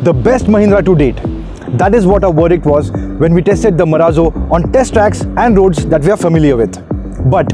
the best Mahindra to date. That is what our verdict was when we tested the Marazzo on test tracks and roads that we are familiar with. But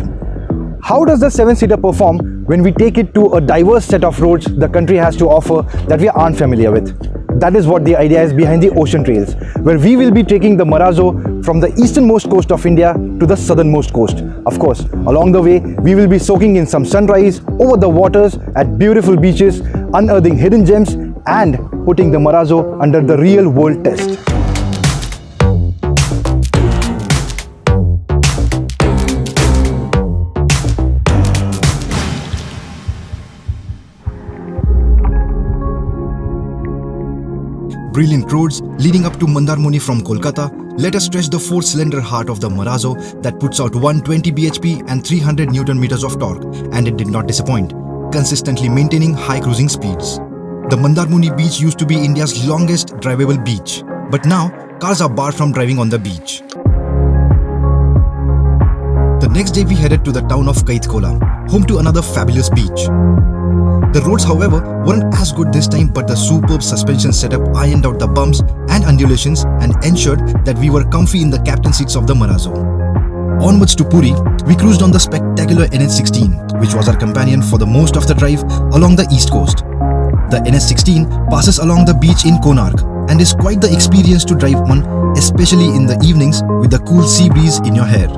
how does the 7-seater perform when we take it to a diverse set of roads the country has to offer that we aren't familiar with? That is what the idea is behind the Ocean Trails, where we will be taking the Marazzo from the easternmost coast of India to the southernmost coast. Of course, along the way, we will be soaking in some sunrise over the waters at beautiful beaches, unearthing hidden gems and putting the Marazzo under the real world test. Brilliant roads leading up to Mandarmuni from Kolkata let us stretch the 4-cylinder heart of the Marazzo that puts out 120 bhp and 300 Nm of torque, and it did not disappoint, consistently maintaining high cruising speeds. The Mandarmuni beach used to be India's longest drivable beach, but now cars are barred from driving on the beach. The next day we headed to the town of Kaithkola, home to another fabulous beach. The roads, however, weren't as good this time, but the superb suspension setup ironed out the bumps and undulations and ensured that we were comfy in the captain seats of the Marazzo. Onwards to Puri, we cruised on the spectacular NH16, which was our companion for the most of the drive along the east coast. The NH16 passes along the beach in Konark and is quite the experience to drive on, especially in the evenings with the cool sea breeze in your hair.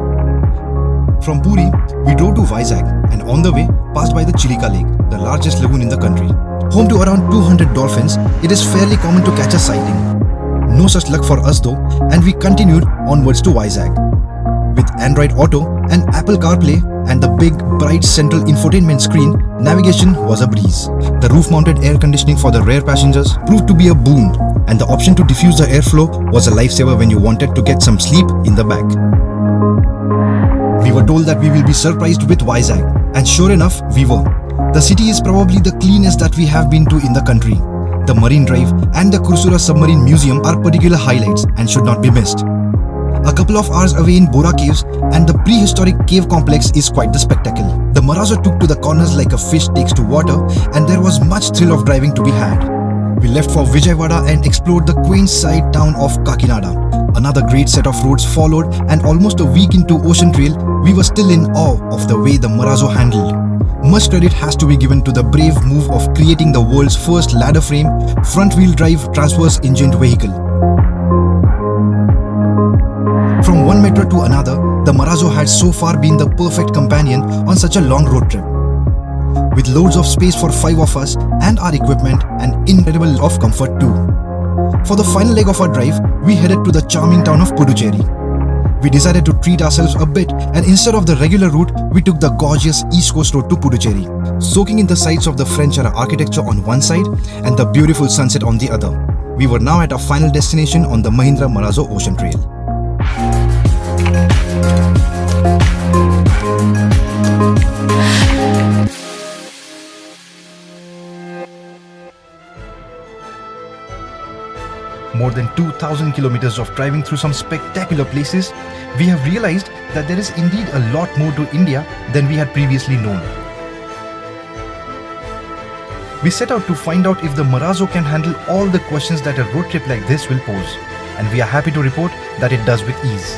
From Puri, we drove to Vizag and on the way passed by the Chilika Lake, the largest lagoon in the country. Home to around 200 dolphins, it is fairly common to catch a sighting. No such luck for us though, and we continued onwards to Vizag. With Android Auto and Apple CarPlay and the big bright central infotainment screen, navigation was a breeze. The roof-mounted air conditioning for the rear passengers proved to be a boon, and the option to diffuse the airflow was a lifesaver when you wanted to get some sleep in the back. We were told that we will be surprised with Vizag, and sure enough, we were. The city is probably the cleanest that we have been to in the country. The Marine Drive and the Kursura Submarine Museum are particular highlights and should not be missed. A couple of hours away in Bora Caves and the prehistoric cave complex is quite the spectacle. The Marazzo took to the corners like a fish takes to water, and there was much thrill of driving to be had. We left for Vijayawada and explored the quaint side town of Kakinada. Another great set of roads followed, and almost a week into Ocean Trail, we were still in awe of the way the Marazzo handled. Much credit has to be given to the brave move of creating the world's first ladder frame, front-wheel drive transverse engined vehicle. From one metro to another, the Marazzo had so far been the perfect companion on such a long road trip. With loads of space for 5 of us and our equipment, and incredible of comfort too. For the final leg of our drive, we headed to the charming town of Puducherry. We decided to treat ourselves a bit, and instead of the regular route, we took the gorgeous East Coast Road to Puducherry, soaking in the sights of the French era architecture on one side and the beautiful sunset on the other. We were now at our final destination on the Mahindra Marazzo Ocean Trail. More than 2,000 kilometers of driving through some spectacular places, we have realized that there is indeed a lot more to India than we had previously known. We set out to find out if the Marazzo can handle all the questions that a road trip like this will pose, and we are happy to report that it does with ease.